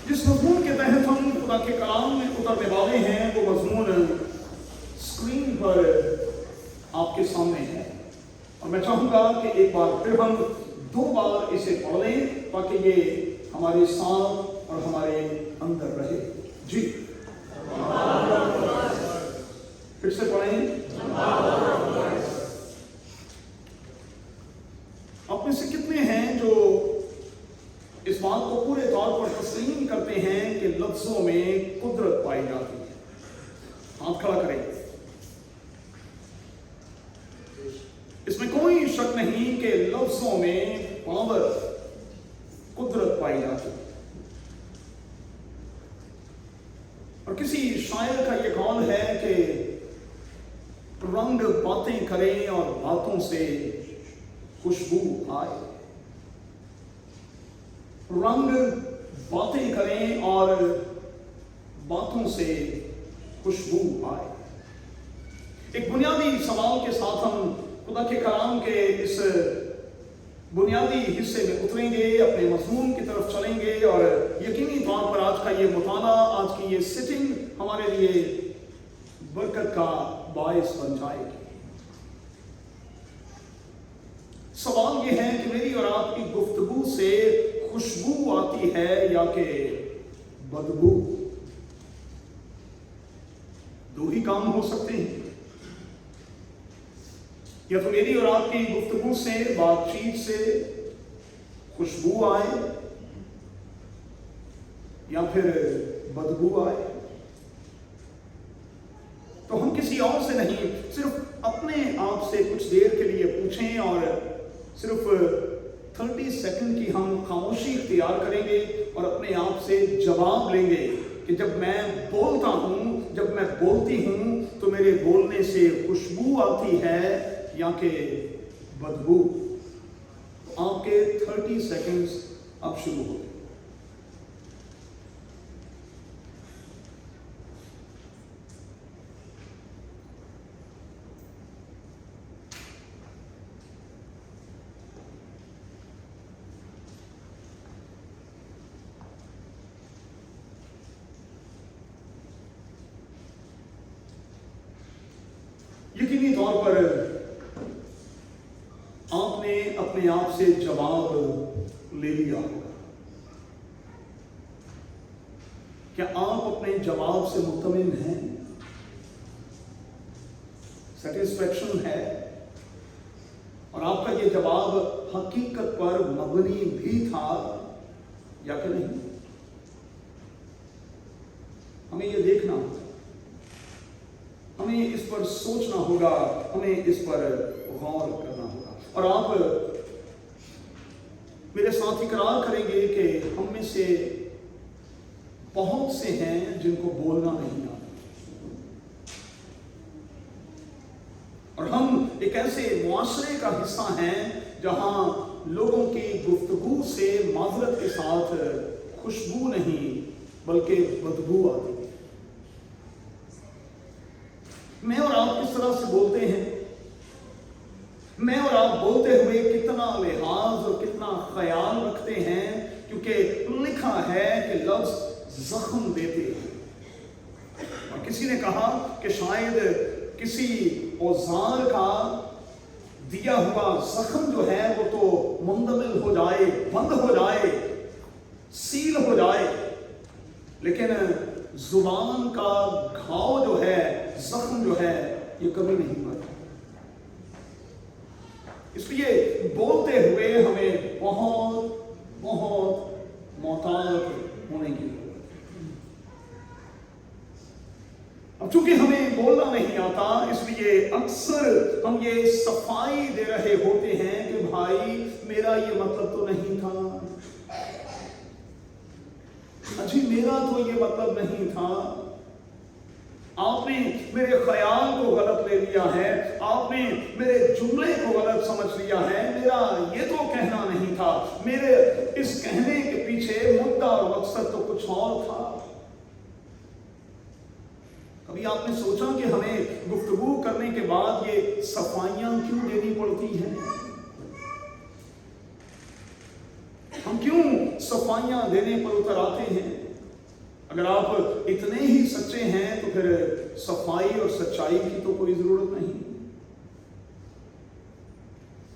जिस मजमून के तहत हम खुदा के कलाम में उतरने वाले हैं वो मजमून स्क्रीन पर आपके सामने है, और मैं चाहूंगा कि एक बार फिर हम 2 बार इसे पढ़ लें ताकि ये हमारे साथ और हमारे अंदर रहे। जी, फिर से पढ़ें। आप में से कितने हैं जो इस बात को पूरे तौर पर तस्लीम करते हैं कि लफ्जों में कुदरत पाई जाती है? हाथ खड़ा करें। इसमें कोई शक नहीं कि लफ्जों में पावर, कुदरत पाई जाती है। और किसी शायर का यह कौल है कि रंग बातें करें और बातों से खुशबू आए। रंग बातें करें और बातों से खुशबू आए। एक बुनियादी सवाल के साथ हम खुदा के कलाम के इस बुनियादी हिस्से में उतरेंगे, अपने मज़मून की तरफ चलेंगे, और यकीनी तौर पर आज का ये मुताला, आज की ये सिटिंग हमारे लिए बरकत का बायस बन जाएगी। सवाल ये है कि मेरी और आपकी गुफ्तगू से खुशबू आती है या कि बदबू? 2 ही काम हो सकते हैं। या तो मेरी और आपकी गुफ्तगू से, बातचीत से खुशबू आए या फिर बदबू आए। तो हम किसी और से नहीं, सिर्फ अपने आप से कुछ देर के लिए पूछें और सिर्फ 30 सेकंड की हम खामोशी इख्तियार करेंगे और अपने आप से जवाब लेंगे कि जब मैं बोलता हूं, जब मैं बोलती हूं, तो मेरे बोलने से खुशबू आती है या कि बदबू? तो आपके 30 सेकंड्स अब शुरू हो गए। यकीनी तौर पर आपने अपने आप से जवाब ले लिया होगा। क्या आप अपने जवाब से मुतमिन हैं? सेटिस्फैक्शन है? और आपका ये जवाब हकीकत पर मबनी भी था या कि नहीं? हमें ये देखना होगा, हमें इस पर सोचना होगा, हमें इस पर गौर करना होगा। और आप मेरे साथ इकरार करेंगे कि हम में से बहुत से हैं जिनको बोलना नहीं आता, और हम एक ऐसे मुआशरे का हिस्सा हैं जहां लोगों की गुफ्तगू से माजरत के साथ खुशबू नहीं बल्कि बदबू आती है। मैं और आप किस तरह से बोलते हैं? मैं और आप बोलते हुए कितना लिहाज और कितना ख्याल रखते हैं? क्योंकि लिखा है कि लफ्ज जख्म देते हैं। और किसी ने कहा कि शायद किसी औजार का दिया हुआ जख्म जो है वो तो मुंदमिल हो जाए, बंद हो जाए, सील हो जाए, लेकिन जुबान का घाव जो है, जख्म जो है, ये कभी नहीं मरता। इसलिए बोलते हुए हमें बहुत बहुत मोहतात होने की जरूरत है। अब चूंकि हमें बोलना नहीं आता, इसलिए अक्सर हम ये सफाई दे रहे होते हैं कि भाई मेरा ये मतलब तो नहीं था, अजी मेरा तो ये मतलब नहीं था, आपने मेरे ख्याल को गलत ले लिया है, आपने मेरे जुमले को गलत समझ लिया है, मेरा ये तो कहना नहीं था, मेरे इस कहने के पीछे मुद्दा और मकसद तो कुछ और था। कभी आपने सोचा कि हमें गुफ्तगू करने के बाद ये सफाइयां क्यों देनी पड़ती हैं? हम क्यों सफाइयां देने पर उतर आते हैं? अगर आप इतने ही सच्चे हैं तो फिर सफाई और सच्चाई की तो कोई जरूरत नहीं।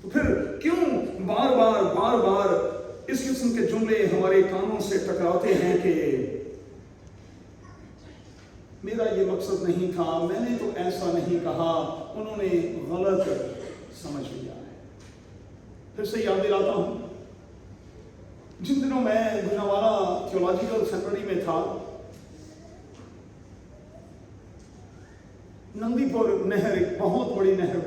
तो फिर क्यों बार बार इस किस्म के जुमले हमारे कानों से टकराते हैं कि मेरा ये मकसद नहीं था, मैंने तो ऐसा नहीं कहा, उन्होंने गलत समझ लिया है। फिर से याद दिलाता हूं, जिन दिनों मैं गुजरांवाला थियोलॉजिकल सेमिनरी में था, नंदीपुर नहर एक बहुत बड़ी नहर,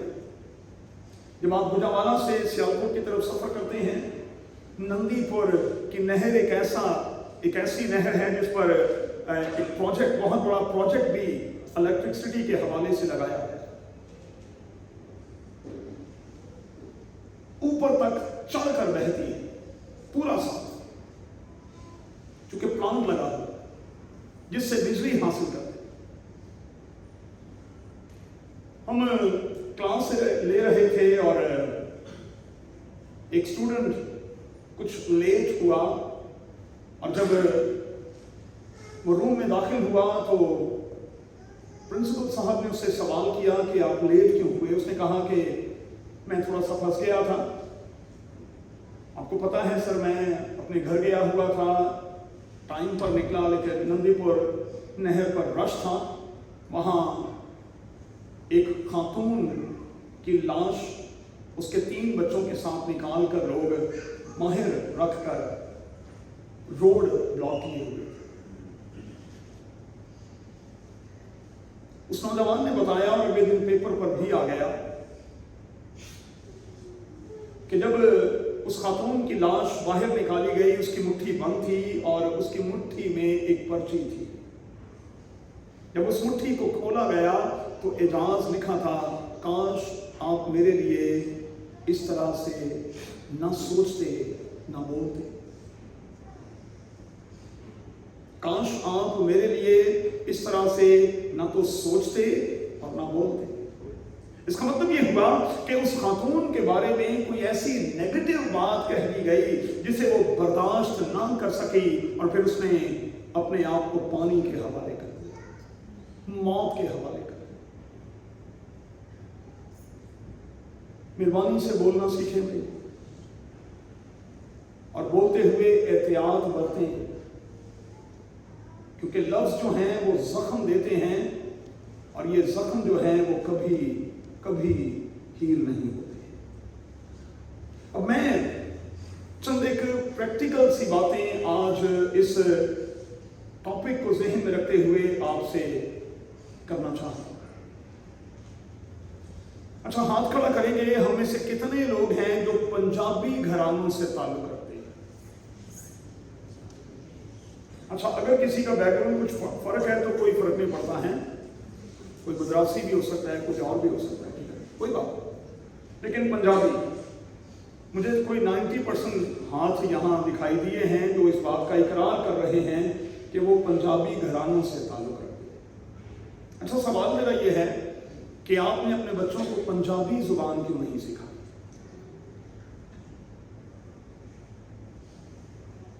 जब आप गुजरांवाला से सियालकोट की तरफ सफर करते हैं, नंदीपुर की नहर एक ऐसी नहर है जिस पर एक प्रोजेक्ट, बहुत बड़ा प्रोजेक्ट भी इलेक्ट्रिसिटी के हवाले से लगाया है। ऊपर तक चढ़कर बहती है पूरा साल, चूंकि प्लांट लगा हुआ जिससे बिजली हासिल करते। हम क्लास ले रहे थे और एक स्टूडेंट कुछ लेट हुआ, और जब वो रूम में दाखिल हुआ तो प्रिंसिपल साहब ने उससे सवाल किया कि आप लेट क्यों हुए। उसने कहा कि मैं थोड़ा सा फंस गया था। आपको पता है सर, मैं अपने घर गया हुआ था, टाइम पर निकला, लेकिन नंदीपुर नहर पर रश था। वहाँ एक खातून की लाश उसके 3 बच्चों के साथ निकाल कर लोग माहिर रख कर रोड ब्लॉक किए हुए। उस नौजवान ने बताया, और अगले दिन पेपर पर भी आ गया, कि जब उस खातून की लाश बाहर निकाली गई, उसकी मुट्ठी बंद थी और उसकी मुट्ठी में एक पर्ची थी। जब उस मुट्ठी को खोला गया तो एजाज लिखा था, काश आप मेरे लिए इस तरह से ना सोचते ना बोलते, काश आप मेरे लिए इस तरह से ना तो सोचते और ना बोलते। इसका मतलब ये हुआ कि उस खातून के बारे में कोई ऐसी नेगेटिव बात कह दी गई जिसे वो बर्दाश्त ना कर सकी, और फिर उसने अपने आप को पानी के हवाले कर दिया, मौत के हवाले कर दिया। मेहरबानी से बोलना सीखें भाई, और बोलते हुए एहतियात बरतें, क्योंकि लफ्ज जो हैं वो जख्म देते हैं, और ये जख्म जो हैं वो कभी हील नहीं होते। अब मैं चंद एक प्रैक्टिकल सी बातें आज इस टॉपिक को ज़हन में रखते हुए आपसे करना चाहता हूं। अच्छा, हाथ खड़ा करेंगे हम में से कितने लोग हैं जो पंजाबी घरानों से ताल्लुक रखते हैं? अच्छा, अगर किसी का बैकग्राउंड कुछ फर्क है तो कोई फर्क नहीं पड़ता है, कोई गुजराती भी हो सकता है, कुछ और भी हो सकता है, ठीक है, कोई बात नहीं। लेकिन पंजाबी, मुझे कोई 90% हाथ यहाँ दिखाई दिए हैं जो इस बात का इकरार कर रहे हैं कि वो पंजाबी घरानों से ताल्लुक रखते हैं। अच्छा, सवाल मेरा ये है कि आपने अपने बच्चों को पंजाबी जुबान क्यों नहीं सिखाई?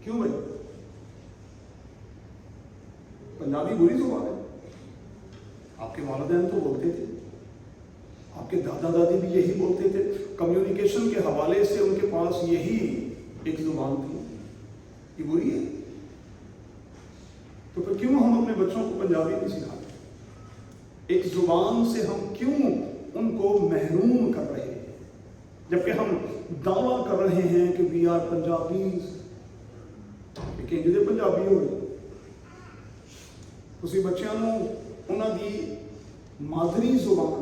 क्यों भाई? पंजाबी बुरी जुबान है। आपके वालिदैन तो बोलते थे, आपके दादा दादी भी यही बोलते थे, कम्युनिकेशन के हवाले से उनके पास यही एक जुबान थी। ये बुरी है, तो फिर क्यों हम अपने बच्चों को पंजाबी नहीं सिखाते? एक जुबान से हम क्यों उनको महरूम कर रहे हैं, जबकि हम दावा कर रहे हैं कि वी आर पंजाबीज। लेकिन ਜਿਹਦੇ पंजाबी हो ਤੁਸੀਂ ਬੱਚਿਆਂ ਨੂੰ ਉਹਨਾਂ ਦੀ मादरी जुबान,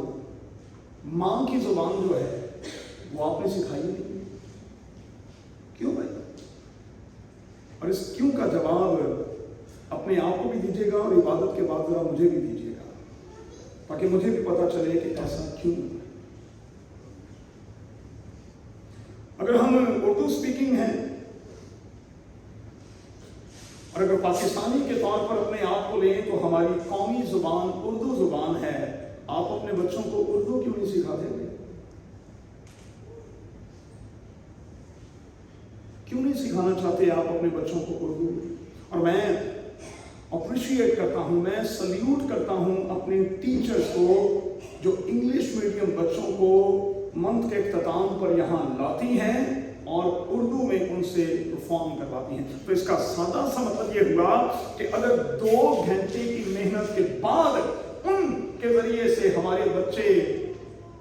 माँ की जुबान जो है वो आपने सिखाई नहीं। क्यों भाई? और इस क्यों का जवाब अपने आप को भी दीजिएगा और इबादत के बाद जरा मुझे भी दीजिएगा, ताकि मुझे भी पता चले कि ऐसा क्यों। अगर हम उर्दू स्पीकिंग हैं और अगर पाकिस्तानी के तौर पर अपने आप को लें तो हमारी कौमी जुबान उर्दू जुबान है। आप अपने बच्चों को उर्दू क्यों नहीं सिखाते? क्यों नहीं सिखाना चाहते आप अपने बच्चों को उर्दू? और मैं अपने اپریشیٹ کرتا ہوں، میں سلیوٹ کرتا ہوں اپنے ٹیچرز کو جو انگلش میڈیم بچوں کو منتھ کے اختتام پر یہاں لاتی ہیں اور اردو میں ان سے پرفارم کرواتی ہیں۔ تو اس کا سادہ سا مطلب یہ ہوا کہ اگر 2 گھنٹے کی محنت کے بعد ان کے ذریعے سے ہمارے بچے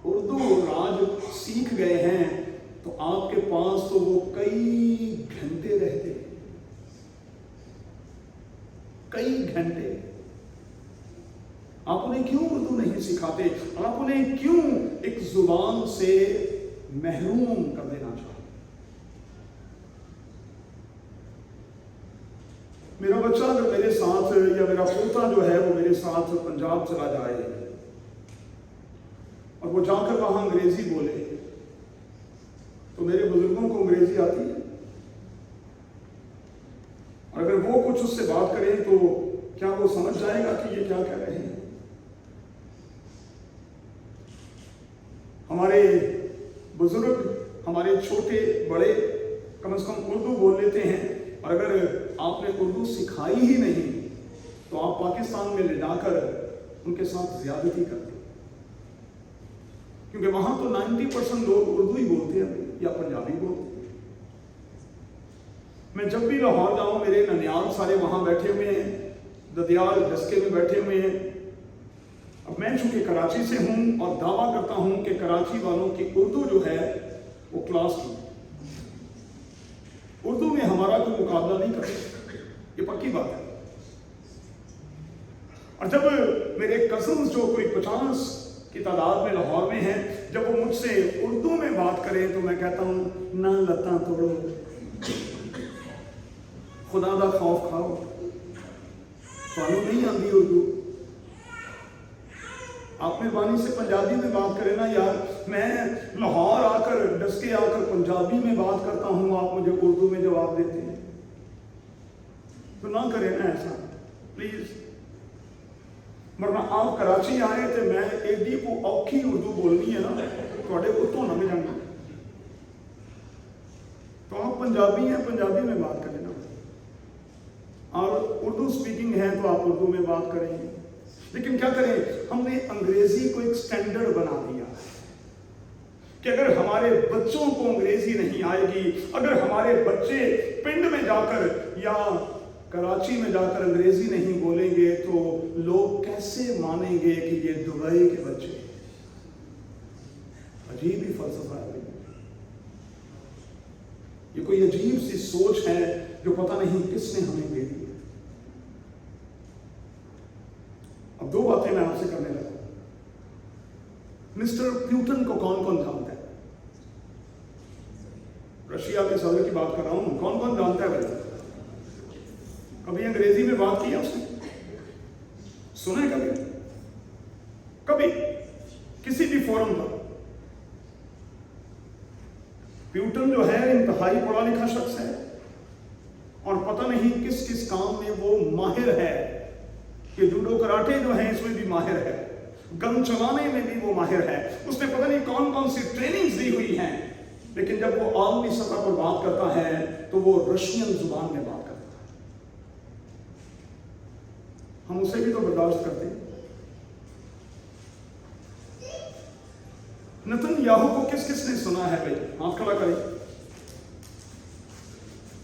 اردو راج سیکھ گئے ہیں تو آپ کے پاس تو وہ کئی گھنٹے رہتے، کئی گھنٹے۔ آپ انہیں کیوں اردو نہیں سکھاتے؟ آپ انہیں کیوں ایک زبان سے محروم کر دینا چاہتے؟ میرا بچہ اگر میرے ساتھ یا میرا پوتا جو ہے وہ میرے ساتھ پنجاب چلا جائے اور وہ جا کر وہاں انگریزی بولے تو میرے بزرگوں کو انگریزی آتی ہے، اور اگر وہ کچھ اس سے بات کریں تو کیا وہ سمجھ جائے گا کہ یہ کیا کہہ رہے ہیں؟ ہمارے بزرگ، ہمارے چھوٹے بڑے کم از کم اردو بول لیتے ہیں، اور اگر آپ نے اردو سکھائی ہی نہیں تو آپ پاکستان میں لے جا کر ان کے ساتھ زیادتی کرتے ہیں، کیونکہ وہاں تو 90% لوگ اردو ہی بولتے ہیں یا پنجابی بولتے ہیں۔ میں جب بھی لاہور جاؤں میرے ننیال سارے وہاں بیٹھے ہوئے ہیں، ددیال ڈسکے میں بیٹھے ہوئے ہیں۔ اب میں چونکہ کراچی سے ہوں اور دعویٰ کرتا ہوں کہ کراچی والوں کی اردو جو ہے وہ کلاس کی، اردو میں ہمارا کوئی مقابلہ نہیں کرتا، یہ پکی بات ہے۔ اور جب میرے کزنز جو کوئی 50 کی تعداد میں لاہور میں ہیں، جب وہ مجھ سے اردو میں بات کریں تو میں کہتا ہوں نہ لتاں توڑو، خدا دا خوف کھاؤ، تھانوں نہیں آتی اردو، آپ مہربانی سے پنجابی میں بات کریں نا یار، میں لاہور آ کر ڈسکے آ کر پنجابی میں بات کرتا ہوں، آپ مجھے اردو میں جواب دیتے ہیں، تو نہ کریں نا ایسا پلیز۔ ورنہ آپ کراچی آئے تھے، میں ایڈی کو اوکھی اردو بولنی ہے نا تھوڑے کو تو نہ ملیں، تو آپ پنجابی ہیں پنجابی میں بات کریں نا، اور اردو سپیکنگ ہے تو آپ اردو میں بات کریں گے۔ لیکن کیا کریں، ہم نے انگریزی کو ایک سٹینڈرڈ بنا دیا کہ اگر ہمارے بچوں کو انگریزی نہیں آئے گی، اگر ہمارے بچے پنڈ میں جا کر یا کراچی میں جا کر انگریزی نہیں بولیں گے تو لوگ کیسے مانیں گے کہ یہ دبئی کے بچے؟ عجیب ہی فلسفہ ہے، یہ کوئی عجیب سی سوچ ہے جو پتہ نہیں کس نے ہمیں دے دی۔ اب 2 باتیں میں آپ سے کرنے لگا۔ مسٹر پیوٹن کو کون کون جانتا ہے؟ رشیا کے صدر کی بات کر رہا ہوں، کون کون جانتا ہے بھائی؟ کبھی انگریزی میں بات کی ہے اس نے؟ سنا ہے کبھی کسی بھی فورم پر؟ پیوٹن جو ہے انتہائی پڑھا لکھا شخص ہے اور پتہ نہیں کس کس کام میں وہ ماہر ہے، کہ جوڈو کراٹے جو ہیں اس میں بھی ماہر ہے، گن چلانے میں بھی وہ ماہر ہے، اس نے پتہ نہیں کون کون سی ٹریننگز دی ہوئی ہیں، لیکن جب وہ عالمی سطح پر بات کرتا ہے تو وہ رشین زبان میں بات کرتا ہے۔ ہم اسے بھی تو برداشت کرتے ہیں۔ نتن یاہو کو کس کس نے سنا ہے بھائی؟ ہاتھ کھڑا کریں۔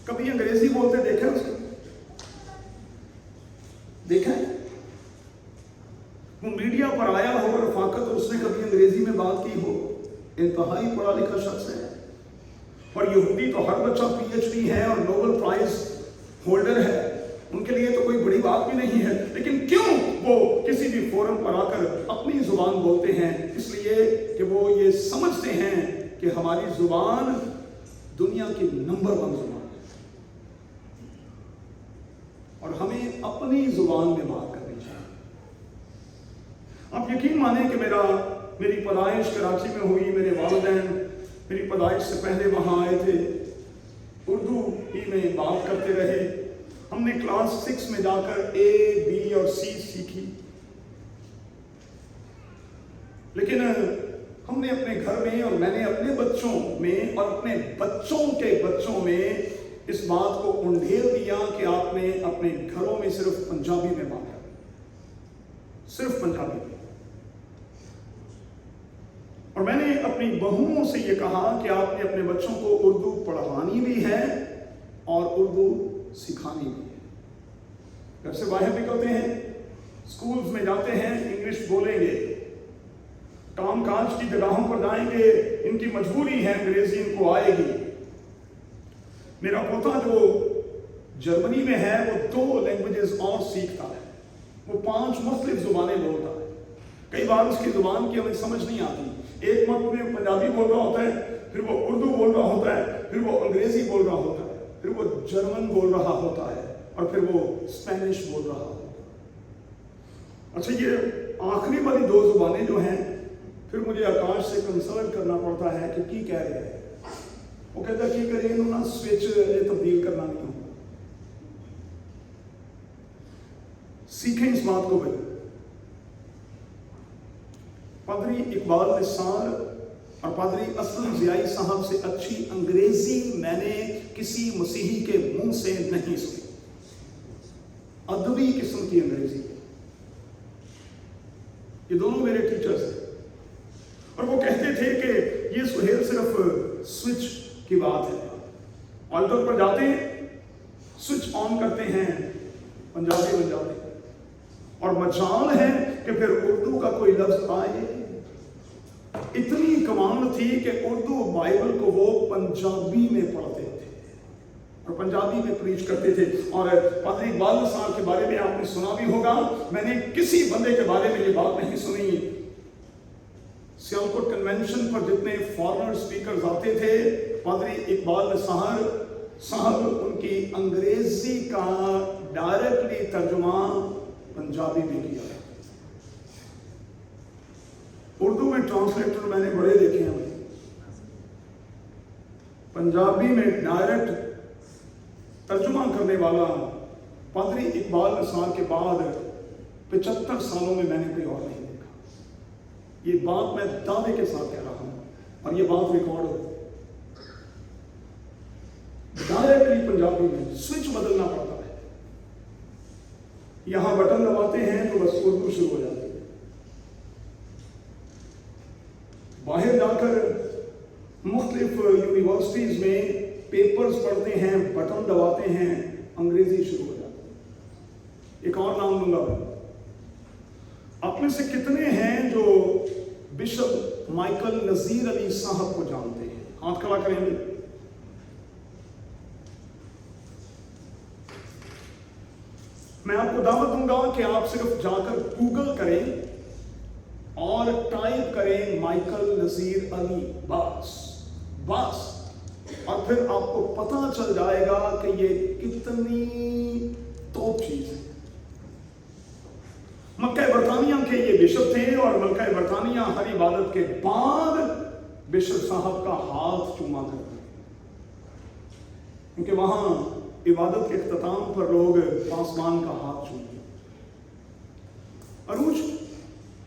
کبھی انگریزی بولتے دیکھیں اس کو؟ دیکھیں وہ میڈیا پر آیا ہو رفاقت اور اس نے کبھی انگریزی میں بات کی ہو؟ انتہائی پڑھا لکھا شخص ہے، اور یہودی تو ہر بچہ PhD ہے اور نوبل پرائز ہولڈر ہے، ان کے لیے تو کوئی بڑی بات بھی نہیں ہے، لیکن کیوں وہ کسی بھی فورم پر آ کر اپنی زبان بولتے ہیں؟ اس لیے کہ وہ یہ سمجھتے ہیں کہ ہماری زبان دنیا کی نمبر 1 زبان ہے اور ہمیں اپنی زبان میں بات کرنی چاہیے۔ آپ یقین مانیں کہ میری پیدائش کراچی میں ہوئی، میرے والدین میری پیدائش سے پہلے وہاں آئے تھے، اردو ہی میں بات کرتے رہے، ہم نے کلاس 6 میں جا کر A, B اور C سیکھی، لیکن ہم نے اپنے گھر میں اور میں نے اپنے بچوں میں اور اپنے بچوں کے بچوں میں इस बात को उंडेल दिया कि आपने अपने घरों में सिर्फ पंजाबी में बात करनी, सिर्फ पंजाबी में। और मैंने अपनी बहुओं से यह कहा कि आपने अपने बच्चों को उर्दू पढ़वानी भी है और उर्दू सिखानी भी है। घर से बाहर निकलते हैं, स्कूल्स में जाते हैं, इंग्लिश बोलेंगे, काम काज की जगहों पर जाएंगे, इनकी मजबूरी है, अंग्रेजी इनको आएगी। मेरा पोता जो जर्मनी में है वो 2 लैंग्वेजेस और सीखता है, वो 5 मुख्तलिफ जुबानें बोलता है। कई बार उसकी जुबान की हमें समझ नहीं आती, एक मत में पंजाबी बोल रहा होता है, फिर वो उर्दू बोल रहा होता है, फिर वो अंग्रेजी बोल रहा होता है, फिर वो जर्मन बोल रहा होता है, और फिर वो स्पेनिश बोल रहा होता है। अच्छा, ये आखिरी वाली 2 जुबानें जो हैं, फिर मुझे आकाश से कंसल्ट करना पड़ता है कि की कह रहे हैं। वो कहता है कि करें इन्होंने स्विच तब्दील करना नहीं होगा। सीखें इस बात को भाई। पादरी इकबाल निसार और पादरी असलम ज़ियाई साहब से अच्छी अंग्रेजी मैंने किसी मसीही के मुंह से नहीं सुनी, अदबी किस्म की अंग्रेजी। ये दोनों मेरे टीचर्स हैं, और वो कहते थे कि ये सुहेल सिर्फ स्विच की बात है। ऑल्टर पर जाते हैं, स्विच ऑन करते हैं, पंजाबी बन जाते हैं, और मजाल है कि फिर उर्दू का कोई लफ्ज आए। इतनी कमाल थी कि उर्दू बाइबल को वो पंजाबी में पढ़ते थे और पंजाबी में प्रीच करते थे। और पादरी इकबाल निसार के बारे में आपने सुना भी होगा, मैंने किसी बंदे के बारे में ये बात नहीं सुनी। सियालकोट कन्वेंशन पर जितने फॉरेनर स्पीकर्स आते थे, पादरी इकबाल निसार साहब उनकी अंग्रेजी का डायरेक्टली तर्जुमा पंजाबी में किया। उर्दू में ट्रांसलेटर मैंने बड़े देखे हैं, पंजाबी में डायरेक्ट तर्जुमा करने वाला पादरी इकबाल निसार के बाद 75 सालों में मैंने कोई और नहीं देखा। ये बात मैं दावे के साथ कह रहा हूं, और ये बात रिकॉर्ड हो। डायरेक्टली पंजाबी में स्विच बदलना पड़ता है, यहां बटन दबाते हैं तो बस उर्दू शुरू हो जाती है। बाहर जाकर मुख्तलिफ यूनिवर्सिटीज में पेपर्स पढ़ते हैं, बटन दबाते हैं, अंग्रेजी शुरू हो जाती है। एक और नाम लूंगा, आप में से कितने हैं जो बिशप माइकल नजीर अली साहब को जानते हैं? हाथ खड़ा करेंगे। मैं आपको दावत दूंगा कि आप सिर्फ जाकर गूगल करें और टाइप करें माइकल नजीर अली, बस, और फिर आपको पता चल जाएगा कि ये कितनी टॉप चीज है। मक्का बरतानिया के ये बिशप थे, और मक्का बरतानिया हर इबादत के बाद बिशप साहब का हाथ चूमा करते, क्योंकि वहां इबादत के इख्तिताम पर लोग आसमान का हाथ चूमते। अरूज,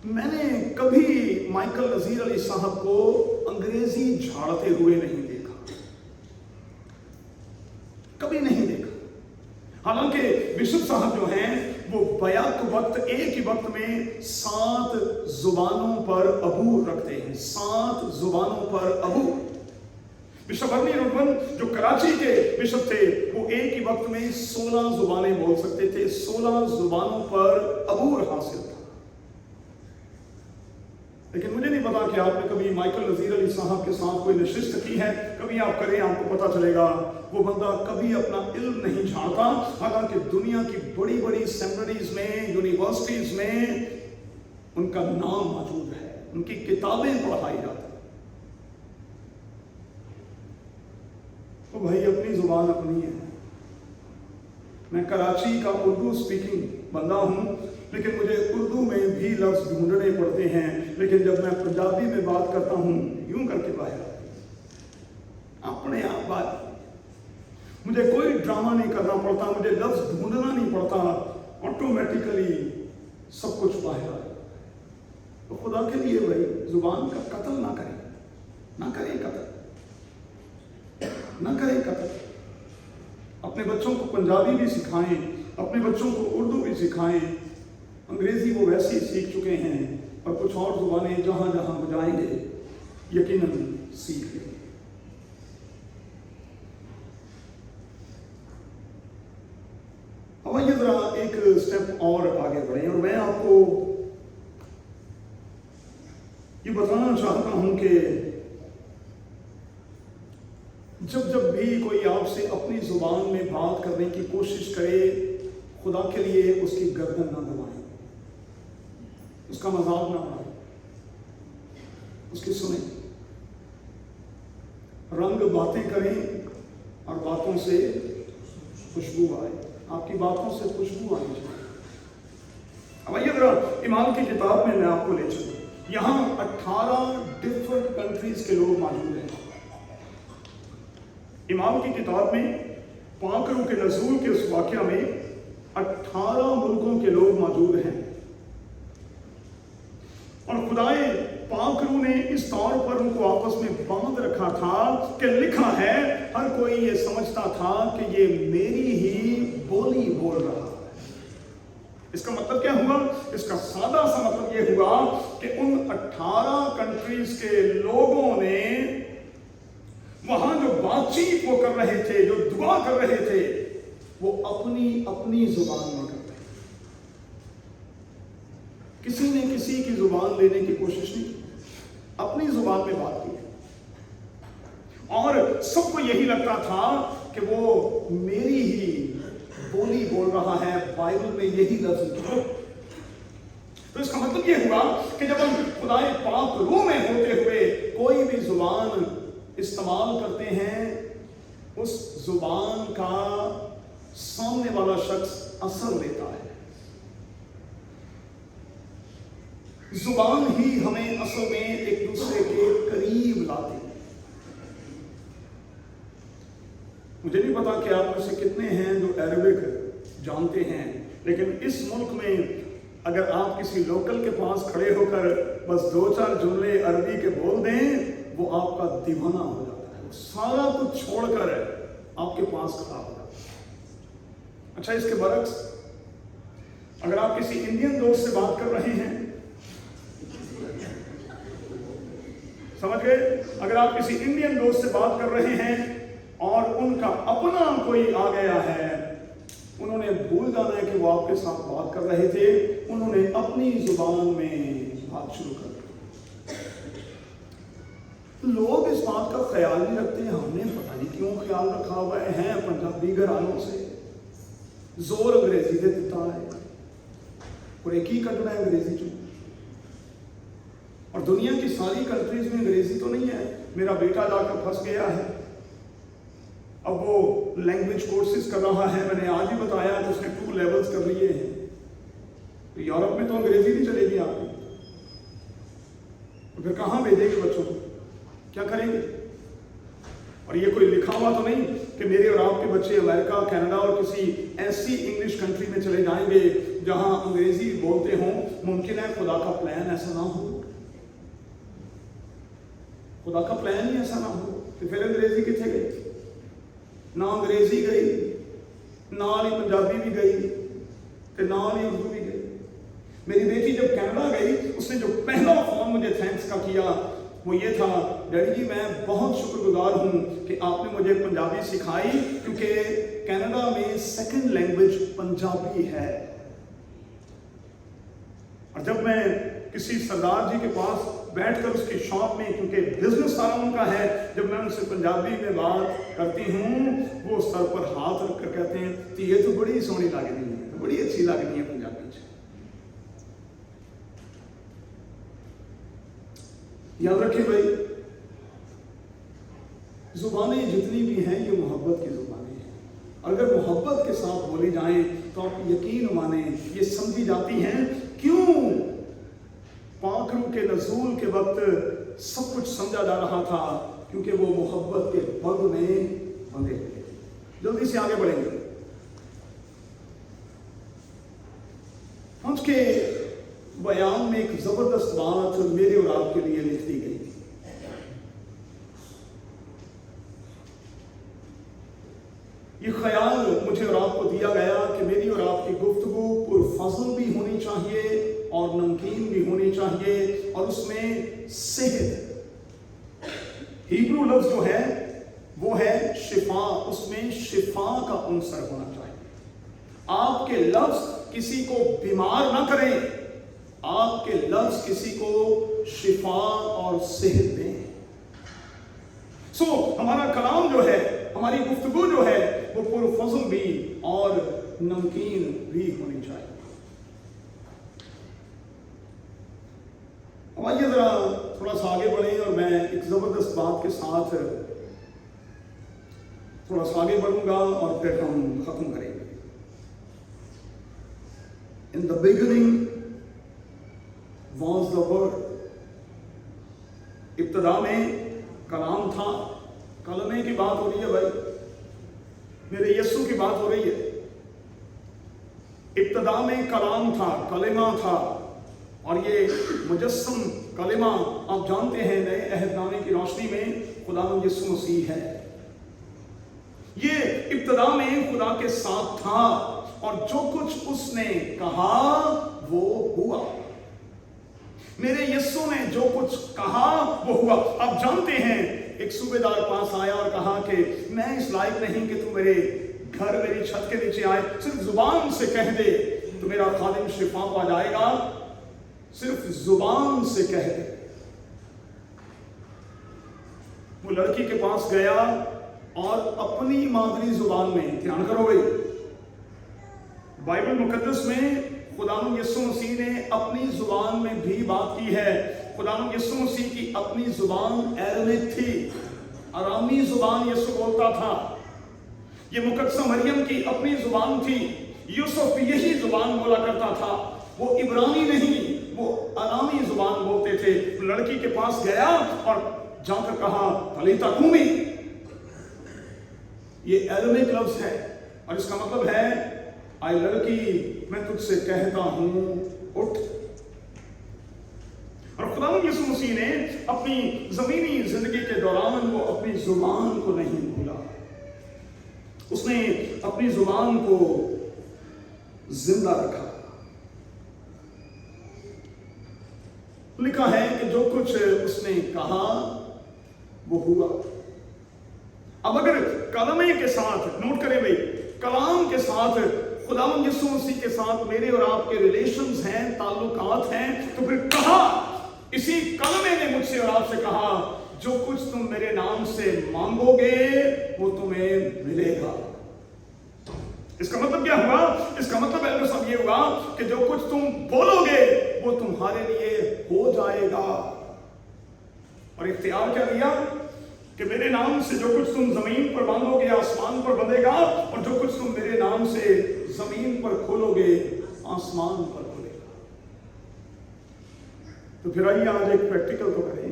मैंने कभी माइकल नजीर अली साहब को अंग्रेजी झाड़ते हुए नहीं देखा, कभी नहीं देखा। हालांकि बिशप साहब जो हैं वो बैक वक्त एक ही वक्त में 7 जुबानों पर अबूर रखते हैं, 7 जुबानों पर अबूर। बिशप अर्नी रुकन जो कराची के बिशप थे, वो एक ही वक्त में 16 जुबानें बोल सकते थे, 16 जुबानों पर अबूर हासिल था। लेकिन मुझे नहीं पता कि आपने कभी माइकल नजीर अली साहब के साथ कोई नशिस्त की है। कभी आप करें, आपको पता चलेगा वो बंदा कभी अपना इल्म नहीं झाड़ता। हालांकि दुनिया की बड़ी बड़ी सेमिनरीज में, यूनिवर्सिटीज में उनका नाम मौजूद है, उनकी किताबें पढ़ाई जाती हैं। तो भाई अपनी जुबान अपनी है। मैं कराची का उर्दू स्पीकिंग बंदा हूं, लेकिन मुझे उर्दू में भी लफ्ज ढूंढने पड़ते हैं। लेकिन जब मैं पंजाबी में बात करता हूं, यूं करके बाहर अपने आप बात, मुझे कोई ड्रामा नहीं करना पड़ता, मुझे लफ्ज ढूंढना नहीं पड़ता, ऑटोमेटिकली सब कुछ बाहर आ जाता है। तो खुदा के लिए भाई जुबान का कत्ल ना करें, ना करें कत्ल, ना करें कत्ल। اپنے بچوں کو پنجابی بھی سکھائیں، اپنے بچوں کو اردو بھی سکھائیں. انگریزی وہ ویسے ہی سیکھ چکے ہیں، اور کچھ اور زبانیں جہاں جہاں بجائیں گے یقیناً سیکھ لیں. اب یہ ذرا ایک سٹیپ اور آگے بڑھیں، اور میں آپ کو یہ بتانا چاہتا ہوں کہ جب بھی کوئی آپ سے اپنی زبان میں بات کرنے کی کوشش کرے، خدا کے لیے اس کی گردن نہ دبائیں، اس کا مذاق نہ اڑائیں، اس کی سنیں. رنگ باتیں کریں اور باتوں سے خوشبو آئے، آپ کی باتوں سے خوشبو آنی چاہیے. اب آئیے ذرا ایمان کی کتاب میں آپ کو لے چلوں. یہاں 18 ڈفرنٹ کنٹریز کے لوگ موجود ہیں. امام کی کتاب میں پاک روح کے نزول کے اس واقعہ میں 18 ملکوں کے لوگ موجود ہیں، اور خدائے پاک روح نے اس طور پر ان کو آپس میں باندھ رکھا تھا کہ لکھا ہے ہر کوئی یہ سمجھتا تھا کہ یہ میری ہی بولی بول رہا ہے. اس کا مطلب کیا ہوا؟ اس کا سادہ سا مطلب یہ ہوا کہ ان 18 کنٹریز کے لوگوں نے وہاں جو بات چیت وہ کر رہے تھے، جو دعا کر رہے تھے، وہ اپنی اپنی زبان میں کر رہے تھے. کسی نے کسی کی زبان لینے کی کوشش نہیں کی، اپنی زبان میں بات کی. اور سب کو یہی لگتا تھا کہ وہ میری ہی بولی بول رہا ہے، بائبل میں یہی لفظ لکھا. تو اس کا مطلب یہ ہوا کہ جب ہم خدائے پاک روح میں ہوتے ہوئے کوئی بھی زبان استعمال کرتے ہیں، اس زبان کا سامنے والا شخص اثر لیتا ہے. زبان ہی ہمیں اصل میں ایک دوسرے کے قریب لاتی ہے. مجھے نہیں پتا کہ آپ میں سے کتنے ہیں جو عربک جانتے ہیں، لیکن اس ملک میں اگر آپ کسی لوکل کے پاس کھڑے ہو کر بس 2-4 جملے عربی کے بول دیں، وہ آپ کا دیوانہ ہو جاتا ہے، سارا کچھ چھوڑ کر آپ کے پاس کھڑا ہو جاتا ہے. اچھا، اس کے برعکس اگر آپ کسی انڈین دوست سے بات کر رہے ہیں، سمجھ گئے، اگر آپ کسی انڈین دوست سے بات کر رہے ہیں اور ان کا اپنا کوئی آ گیا ہے، انہوں نے بھول جانا ہے کہ وہ آپ کے ساتھ بات کر رہے تھے، انہوں نے اپنی زبان میں بات شروع کر دی. لوگ اس بات کا خیال نہیں رکھتے ہیں، ہم نے پتہ نہیں کیوں خیال رکھا ہوا ہے. پنجابی گھرانوں سے زور انگریزی دے دیتا ہے، اور ایک ہی کٹنا ہے انگریزی چوں. اور دنیا کی ساری کنٹریز میں انگریزی تو نہیں ہے. میرا بیٹا جا کر پھنس گیا ہے، اب وہ لینگویج کورسز کر رہا ہے. میں نے آج ہی بتایا کہ اس نے 2 لیولز کر لیے ہیں. تو یورپ میں تو انگریزی نہیں چلے گی آپ کی، تو پھر کہاں بھیجیں گے بچوں کو؟ کیا کریں گے؟ اور یہ کوئی لکھا ہوا تو نہیں کہ میرے اور آپ کے بچے امریکہ، کینیڈا اور کسی ایسی انگلش کنٹری میں چلے جائیں گے جہاں انگریزی بولتے ہوں. ممکن ہے خدا کا پلان ایسا نہ ہو، خدا کا پلان ہی ایسا نہ ہو. تو پھر انگریزی کتنے گئی؟ نہ انگریزی گئی، نال ہی پنجابی بھی گئی، تے نال ہی اردو بھی گئی. میری بیٹی جب کینیڈا گئی، اس نے جو پہلا فون مجھے تھینکس کا کیا وہ یہ تھا، ڈیڈی جی میں بہت شکر گزار ہوں کہ آپ نے مجھے پنجابی سکھائی، کیونکہ کینیڈا میں سیکنڈ لینگویج پنجابی ہے. اور جب میں کسی سردار جی کے پاس بیٹھ کر اس کی شاپ میں، کیونکہ بزنس سارا ان کا ہے، جب میں ان سے پنجابی میں بات کرتی ہوں، وہ سر پر ہاتھ رکھ کر کہتے ہیں کہ یہ تو بڑی سونی لگنی ہے، بڑی اچھی لگنی ہے پنجابی. یاد رکھیں بھائی، زبانیں جتنی بھی ہیں یہ محبت کی زبانیں ہیں. اگر محبت کے ساتھ بولی جائیں تو آپ یقین مانیں یہ سمجھی جاتی ہیں. کیوں پاک روح کے نزول کے وقت سب کچھ سمجھا جا رہا تھا؟ کیونکہ وہ محبت کے بند میں بندھے ہوئے. جلدی سے آگے بڑھیں گے. ہم کے بیان میں ایک زبردست بات میرے اور آپ کے لیے لکھ دی گئی. یہ خیال और उसमें सेहत। हिब्रू लफ्ज जो है वो है शिफा, उसमें शिफा का अंसर होना चाहिए। आपके लफ्ज किसी को बीमार ना करें, आपके लफ्ज किसी को शिफा और सेहत दें। हमारा कलाम जो है, हमारी गुफ्तगू जो है वो पुरफज़ल भी और नमकीन भी होनी चाहिए। अब आइए जरा थोड़ा सा आगे बढ़े और मैं एक जबरदस्त बात के साथ थोड़ा सा आगे बढ़ूंगा और फिर हम खत्म करेंगे। In the beginning was the word. इब्तिदा में कलाम था। कलमे की बात हो रही है भाई, मेरे यीशु की बात हो रही है। इब्तिदा में कलाम था, कलिमा था, और ये मुजस्सम कलिमा आप जानते हैं नए अहदनामे की रोशनी में खुदावंद यीशु मसीह है। ये इब्तिदा में खुदा के साथ था और जो कुछ उसने कहा वो हुआ। मेरे यीशु ने जो कुछ कहा वो हुआ। आप जानते हैं एक सूबेदार पास आया और कहा कि मैं इस लायक नहीं कि तू मेरे घर मेरी छत के नीचे आए, सिर्फ जुबान से कह दे तो मेरा खादिम शिफा पा जाएगा, सिर्फ जुबान से कह दे। वो लड़की के पास गया और अपनी मादरी जुबान में, ध्यान करो भाई, बाइबल मुकद्दस में खुदावंद यीशु मसीह ने अपनी जुबान में भी बात की है। खुदावंद यीशु मसीह की अपनी जुबान अरामिक थी, अरामी जुबान यीशु बोलता था। ये मुकद्दसा मरियम की अपनी जुबान थी, यूसुफ यही जुबान बोला करता था। वो इब्रानी नहीं, वो अरामी जुबान बोलते थे। लड़की के पास गया और जाकर कहा तलीता कूमी। ये अरामिक लफ्ज है और इसका मतलब है आई लड़की मैं तुझसे कहता हूं उठ। और खुदावंद यीशु मसीह ने अपनी जमीनी जिंदगी के दौरान वो अपनी जुबान को नहीं भूला, उसने अपनी जुबान को जिंदा रखा। लिखा है कि जो कुछ उसने कहा वो हुआ। अब अगर कलमे के साथ, नोट करें भाई, कलाम के साथ खुदावंद यीशु मसीह के साथ मेरे और आपके रिलेशंस हैं, ताल्लुकात हैं, तो फिर कहा, इसी कलमे ने मुझसे और आपसे कहा जो कुछ तुम मेरे नाम से मांगोगे वो तुम्हें मिलेगा। इसका मतलब क्या हुआ? इसका मतलब एल्डर साहब ये हुआ कि जो कुछ तुम बोलोगे वो तुम्हारे लिए हो जाएगा। और इख्तियार क्या दिया कि मेरे नाम से जो कुछ तुम जमीन पर बांधोगे आसमान पर बंधेगा, और जो कुछ तुम मेरे नाम से जमीन पर खोलोगे आसमान पर खोलेगा। तो फिर आइए आज एक प्रैक्टिकल तो करें।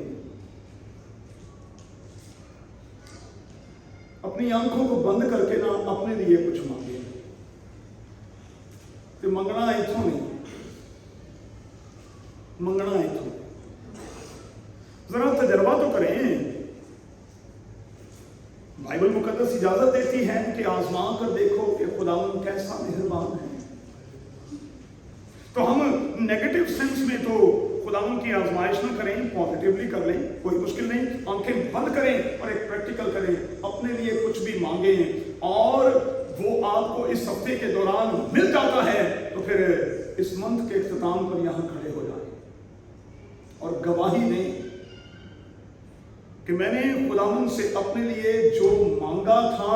अपनी आंखों को बंद करके ना अपने लिए कुछ मांगे। तो मंगना इथों नहीं, मंगना इथों। जरा तजर्बा तो करें। बाइबल मुकद्दस इजाजत देती है कि आजमा कर देखो कि खुदावंद कैसा मेहरबान है। तो हम नेगेटिव सेंस में तो खुदावंद की आजमाइश न करें, पॉजिटिवली कर लें, कोई मुश्किल नहीं। आंखें बंद करें और एक प्रैक्टिकल करें, अपने लिए कुछ भी मांगे और वो आपको इस हफ्ते के दौरान मिल जाता है, तो फिर इस मंथ के इख्तिताम पर यहां खड़े हो जाए और गवाही दें कि मैंने खुदावंद से अपने लिए जो मांगा था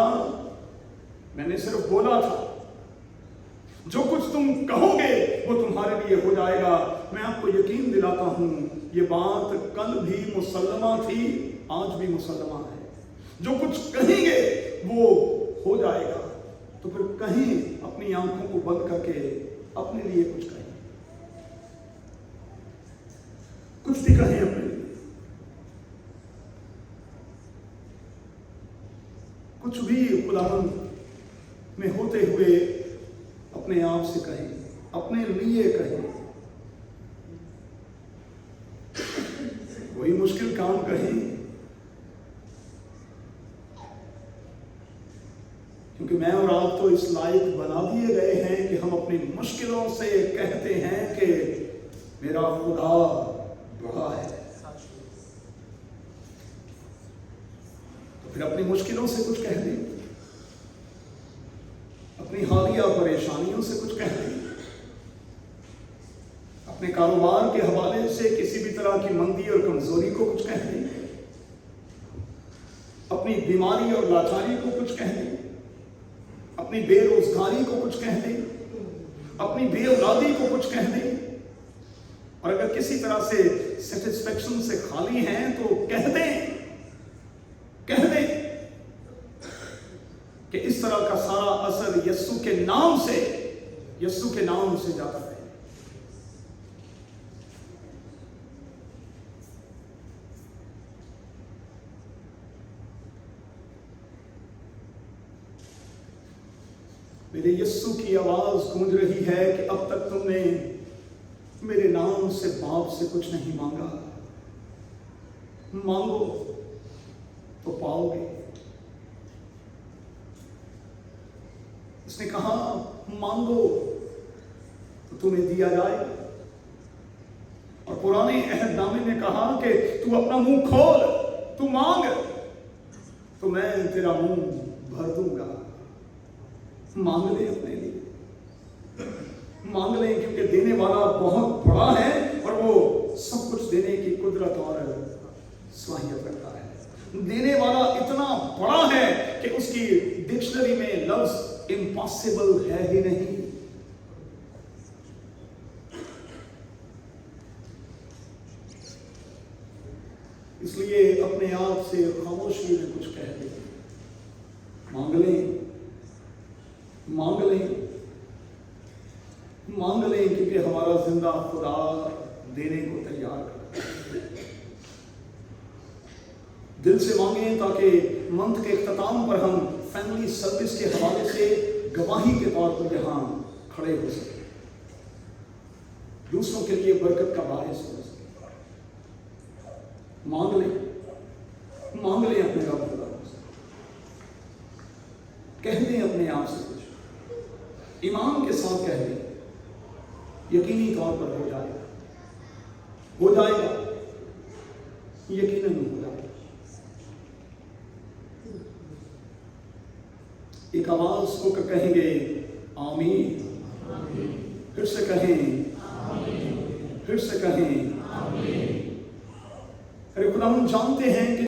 मैंने सिर्फ बोला था। जो कुछ तुम कहोगे वो तुम्हारे लिए हो जाएगा। मैं आपको यकीन दिलाता हूं ये बात कल भी मुसल्लमा थी, आज भी मुसल्लमा है। जो कुछ कहेंगे वो हो जाएगा। तो फिर कहीं अपनी आंखों को बंद करके अपने लिए कुछ कहें, कुछ भी कहें अपने लिए, कुछ भी खुदावंद में होते हुए अपने आप से कहें, अपने लिए कहें। कोई मुश्किल काम कहें, क्योंकि मैं और आप तो इस लायक बना दिए गए हैं कि हम अपनी मुश्किलों से कहते हैं कि मेरा खुदा बड़ा है। तो फिर अपनी मुश्किलों से कुछ कह दें, अपनी हालिया परेशानियों से कुछ कह दें, अपने कारोबार के हवाले से किसी भी तरह की मंदी और कमजोरी को कुछ कह दें, अपनी बीमारी और लाचारी को कुछ कह दें, अपनी बेरोजगारी को कुछ कह दें, अपनी बेऔलादी को कुछ कह दें, और अगर किसी तरह से सेटिस्फेक्शन से खाली हैं तो कह दें कि इस तरह का सारा असर यीशु के नाम से जाता है। मेरे यीशु की आवाज गूंज रही है कि अब तक तुमने मेरे नाम से बाप से कुछ नहीं मांगा, मांगो तो पाओगे। उसने कहा मांगो तो तुम्हें दिया जाएगा, और पुराने अहदनामे ने कहा कि तू अपना मुंह खोल, तू मांग तो मैं तेरा मुंह भर दूंगा। मांग ले अपने लिए, मांग ले, क्योंकि देने वाला बहुत बड़ा है और वो सब कुछ देने की कुदरत और सलाहियत रखता है। देने वाला इतना बड़ा है कि उसकी डिक्शनरी में लफ्ज इम्पॉसिबल है ही नहीं। इसलिए अपने आप से खामोशी में कुछ कह दे, मांग लें, मांग लें, मांग लें, क्योंकि हमारा जिंदा खुदा देने को तैयार है। दिल से मांगें ताकि मंथ के इख्तिताम पर हम फैमिली सर्विस के हवाले से गवाही के तौर पर यहां खड़े हो सके, दूसरों के लिए बरकत का बायस हो सके। मांग लें अपने रब खुदा से, कह दें अपने आप से कुछ, ईमान के साथ कह दें, यकीनी तौर पर हो जाएगा, यकीनन हो जाएगा। एक आवाज होकर कहेंगे आमीन, फिर से कहें, फिर से कहें। अरे खुदा हम जानते हैं कि